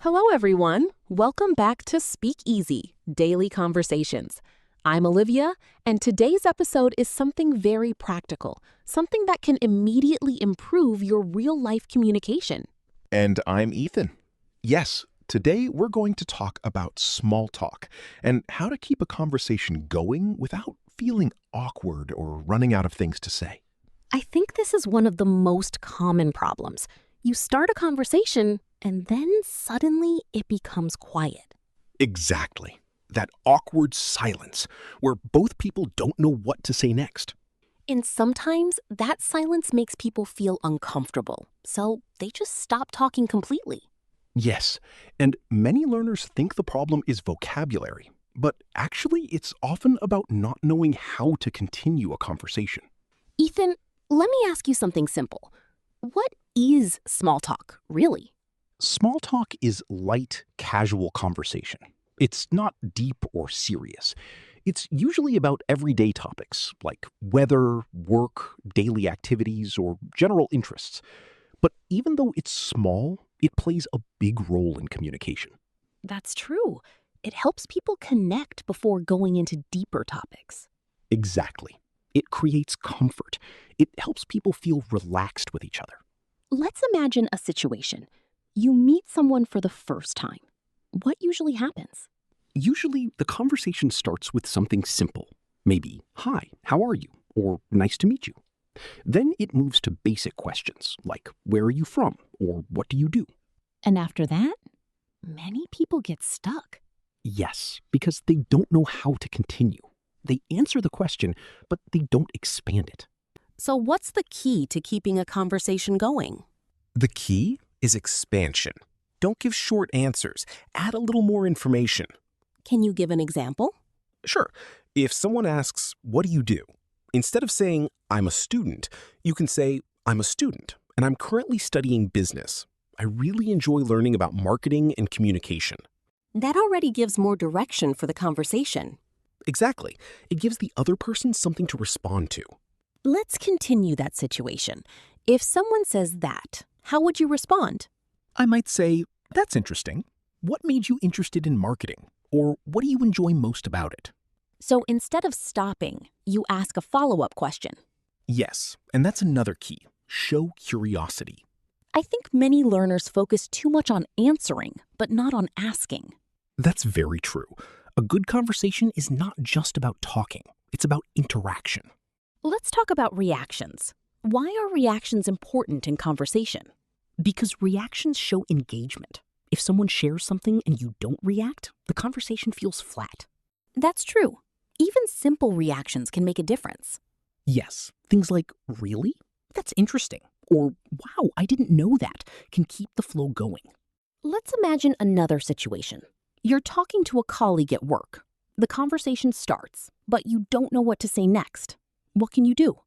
Hello, everyone. Welcome back to Speak Easy, Daily Conversations. I'm Olivia, and today's episode is something very practical, something that can immediately improve your real-life communication. And I'm Ethan. Yes, today we're going to talk about small talk and how to keep a conversation going without feeling awkward or running out of things to say. I think this is one of the most common problems. You start a conversation, and then suddenly it becomes quiet. Exactly. That awkward silence where both people don't know what to say next. And sometimes that silence makes people feel uncomfortable, so they just stop talking completely. Yes, and many learners think the problem is vocabulary, but actually it's often about not knowing how to continue a conversation. Ethan, let me ask you something simple. What is small talk, really? Small talk is light, casual conversation. It's not deep or serious. It's usually about everyday topics like weather, work, daily activities, or general interests. But even though it's small, it plays a big role in communication. That's true. It helps people connect before going into deeper topics. Exactly. It creates comfort. It helps people feel relaxed with each other. Let's imagine a situation. You meet someone for the first time. What usually happens? Usually, the conversation starts with something simple. Maybe, "Hi, how are you?" or "Nice to meet you." Then it moves to basic questions like, "Where are you from?" or "What do you do?" And after that, many people get stuck. Yes, because they don't know how to continue. They answer the question, but they don't expand it. So what's the key to keeping a conversation going? The key is expansion. Don't give short answers. Add a little more information. Can you give an example? Sure. If someone asks, "What do you do?" Instead of saying, "I'm a student," you can say, "I'm a student, and I'm currently studying business. I really enjoy learning about marketing and communication." That already gives more direction for the conversation. Exactly. It gives the other person something to respond to. Let's continue that situation. If someone says that, how would you respond? I might say, "That's interesting. What made you interested in marketing?" Or "What do you enjoy most about it?" So instead of stopping, you ask a follow-up question. Yes, and that's another key. Show curiosity. I think many learners focus too much on answering, but not on asking. That's very true. A good conversation is not just about talking. It's about interaction. Let's talk about reactions. Why are reactions important in conversation? Because reactions show engagement. If someone shares something and you don't react, the conversation feels flat. That's true. Even simple reactions can make a difference. Yes, things like, "Really? That's interesting." Or "Wow, I didn't know that," can keep the flow going. Let's imagine another situation. You're talking to a colleague at work. The conversation starts, but you don't know what to say next. What can you do?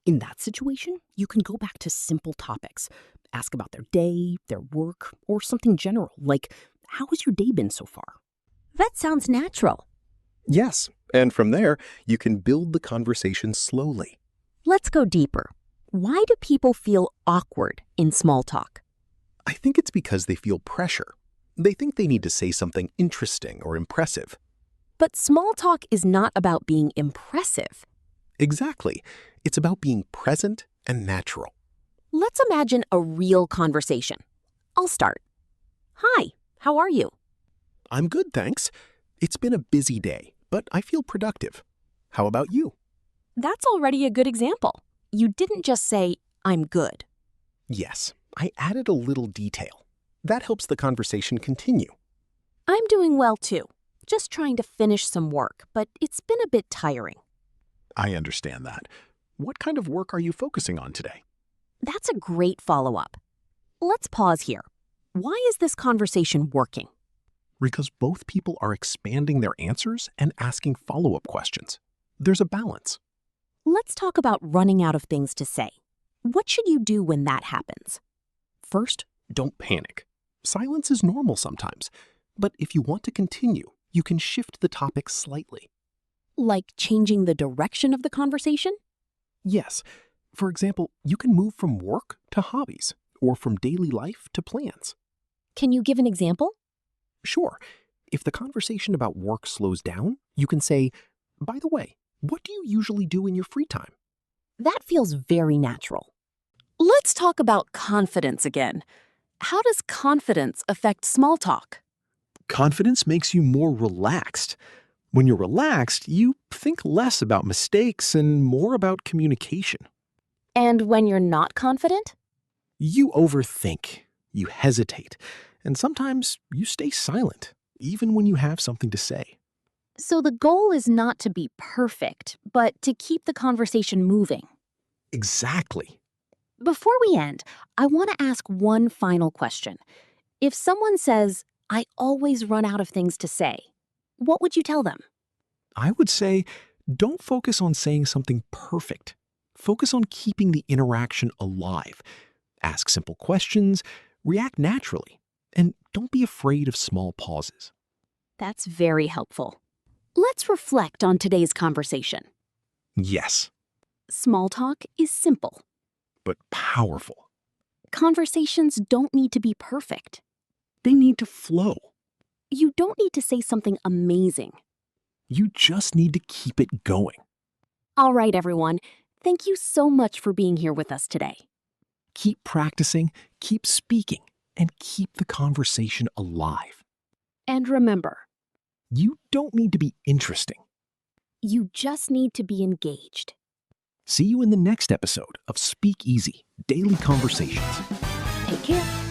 In that situation, you can go back to simple topics. Ask about their day, their work, or something general, like, "How has your day been so far?" That sounds natural. Yes, and from there, you can build the conversation slowly. Let's go deeper. Why do people feel awkward in small talk? I think it's because they feel pressure. They think they need to say something interesting or impressive. But small talk is not about being impressive. Exactly. It's about being present and natural. Let's imagine a real conversation. I'll start. Hi, how are you? I'm good, thanks. It's been a busy day, but I feel productive. How about you? That's already a good example. You didn't just say, I'm good. Yes, I added a little detail. That helps the conversation continue. I'm doing well too. Just trying to finish some work, but it's been a bit tiring. I understand that. What kind of work are you focusing on today? That's a great follow-up. Let's pause here. Why is this conversation working? Because both people are expanding their answers and asking follow-up questions. There's a balance. Let's talk about running out of things to say. What should you do when that happens? First, don't panic. Silence is normal sometimes, but if you want to continue, you can shift the topic slightly. Like changing the direction of the conversation? Yes. For example, you can move from work to hobbies or from daily life to plans. Can you give an example? Sure, if the conversation about work slows down, you can say, by the way, what do you usually do in your free time? That feels very natural. Let's talk about confidence again. How does confidence affect small talk? Confidence makes you more relaxed. When you're relaxed, you think less about mistakes and more about communication. And when you're not confident? You overthink, you hesitate, and sometimes you stay silent, even when you have something to say. So the goal is not to be perfect, but to keep the conversation moving. Exactly. Before we end, I want to ask one final question. If someone says, I always run out of things to say, what would you tell them? I would say, don't focus on saying something perfect. Focus on keeping the interaction alive. Ask simple questions, react naturally, and don't be afraid of small pauses. That's very helpful. Let's reflect on today's conversation. Yes, Small talk is simple. but powerful. Conversations don't need to be perfect. They need to flow. You don't need to say something amazing. You just need to keep it going. All right, everyone. Thank you so much for being here with us today. Keep practicing, keep speaking, and keep the conversation alive. And remember, You don't need to be interesting. you just need to be engaged. See you in the next episode of Speak Easy Daily Conversations. Take care.